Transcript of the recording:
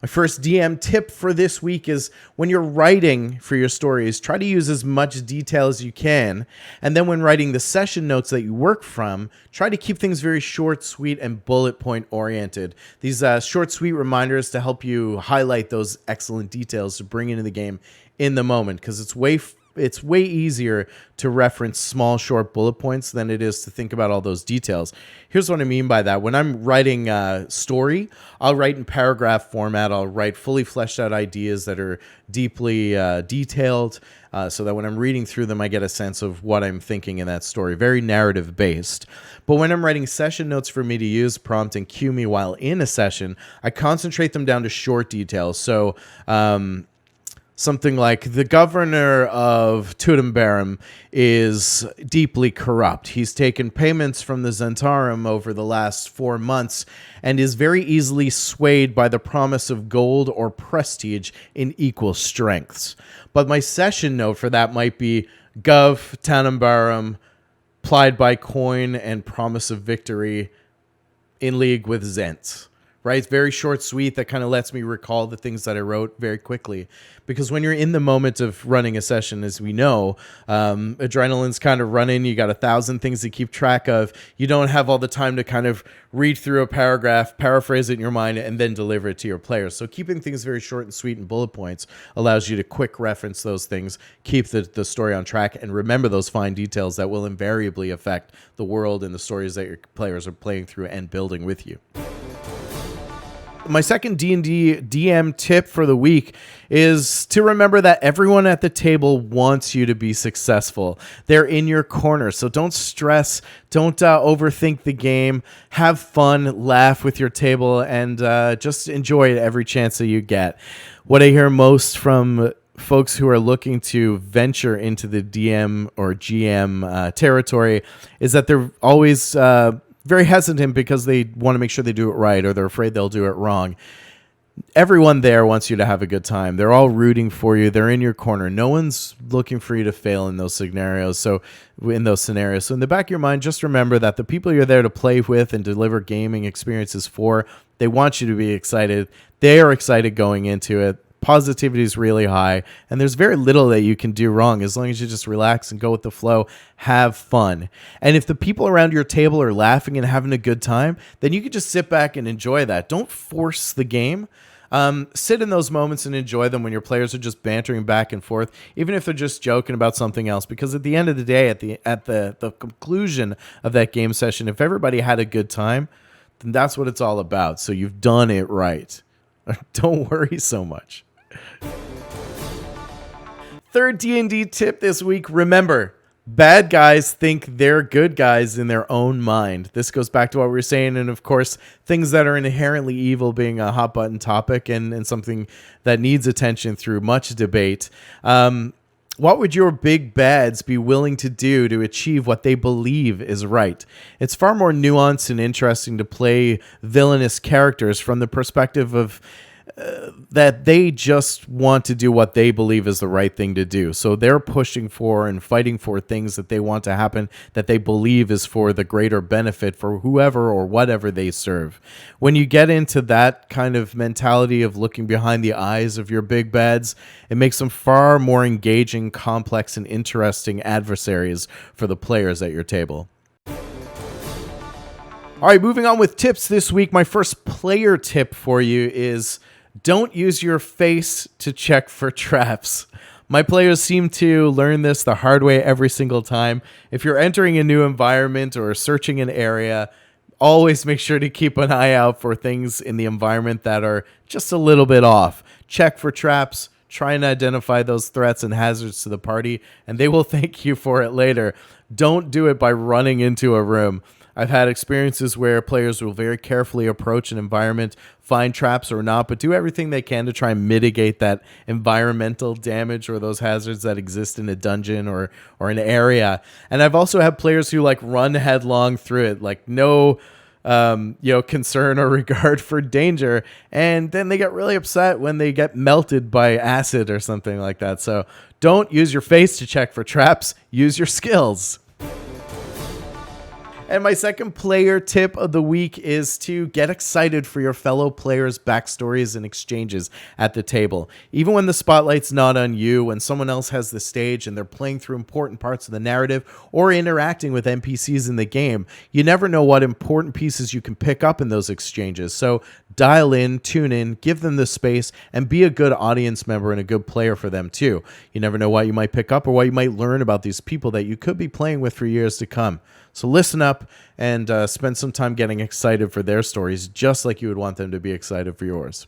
My first DM tip for this week is when you're writing for your stories, try to use as much detail as you can. And then when writing the session notes that you work from, try to keep things very short, sweet, and bullet point oriented. These short, sweet reminders to help you highlight those excellent details to bring into the game in the moment, because it's way easier to reference small, short bullet points than it is to think about all those details. Here's what I mean by that. When I'm writing a story, I'll write in paragraph format. I'll write fully fleshed out ideas that are deeply detailed, so that when I'm reading through them, I get a sense of what I'm thinking in that story. Very narrative based. But when I'm writing session notes for me to use, prompt, and cue me while in a session, I concentrate them down to short details. So, something like the governor of Tudumbarum is deeply corrupt. He's taken payments from the Zentarum over the last 4 months and is very easily swayed by the promise of gold or prestige in equal strengths. But my session note for that might be Gov Tudumbarum plied by coin and promise of victory in league with Zent. Right? It's very short, sweet. That kind of lets me recall the things that I wrote very quickly. Because when you're in the moment of running a session, as we know, adrenaline's kind of running. You got 1,000 things to keep track of. You don't have all the time to kind of read through a paragraph, paraphrase it in your mind, and then deliver it to your players. So keeping things very short and sweet and bullet points allows you to quick reference those things, keep the story on track, and remember those fine details that will invariably affect the world and the stories that your players are playing through and building with you. My second D&D DM tip for the week is to remember that everyone at the table wants you to be successful. They're in your corner, so don't stress, don't overthink the game. Have fun, laugh with your table, and just enjoy it every chance that you get. What I hear most from folks who are looking to venture into the DM or GM territory is that they're always very hesitant because they want to make sure they do it right, or they're afraid they'll do it wrong. Everyone there wants you to have a good time. They're all rooting for you. They're in your corner. No one's looking for you to fail in those scenarios. So in the back of your mind, just remember that the people you're there to play with and deliver gaming experiences for, they want you to be excited. They are excited going into it. Positivity is really high, and there's very little that you can do wrong as long as you just relax and go with the flow. Have fun. And if the people around your table are laughing and having a good time, then you can just sit back and enjoy that. Don't force the game. Sit in those moments and enjoy them when your players are just bantering back and forth, even if they're just joking about something else. Because at the end of the day, at the conclusion of that game session, if everybody had a good time, then that's what it's all about. So you've done it right. Don't worry so much. Third D&D tip this week, remember, bad guys think they're good guys in their own mind. This goes back to what we were saying, and of course, things that are inherently evil being a hot button topic and something that needs attention through much debate. What would your big bads be willing to do to achieve what they believe is right? It's far more nuanced and interesting to play villainous characters from the perspective of that they just want to do what they believe is the right thing to do. So they're pushing for and fighting for things that they want to happen, that they believe is for the greater benefit for whoever or whatever they serve. When you get into that kind of mentality of looking behind the eyes of your big bads, it makes them far more engaging, complex, and interesting adversaries for the players at your table. All right, moving on with tips this week. My first player tip for you is don't use your face to check for traps. My players seem to learn this the hard way every single time. If you're entering a new environment or searching an area, always make sure to keep an eye out for things in the environment that are just a little bit off. Check for traps, try and identify those threats and hazards to the party, and they will thank you for it later. Don't do it by running into a room. I've had experiences where players will very carefully approach an environment, find traps or not, but do everything they can to try and mitigate that environmental damage or those hazards that exist in a dungeon or an area. And I've also had players who run headlong through it, no concern or regard for danger, and then they get really upset when they get melted by acid or something like that. So don't use your face to check for traps, use your skills. And my second player tip of the week is to get excited for your fellow players' backstories and exchanges at the table. Even when the spotlight's not on you, when someone else has the stage and they're playing through important parts of the narrative or interacting with NPCs in the game, you never know what important pieces you can pick up in those exchanges. So dial in, tune in, give them the space, and be a good audience member and a good player for them too. You never know what you might pick up or what you might learn about these people that you could be playing with for years to come. So listen up and spend some time getting excited for their stories, just like you would want them to be excited for yours.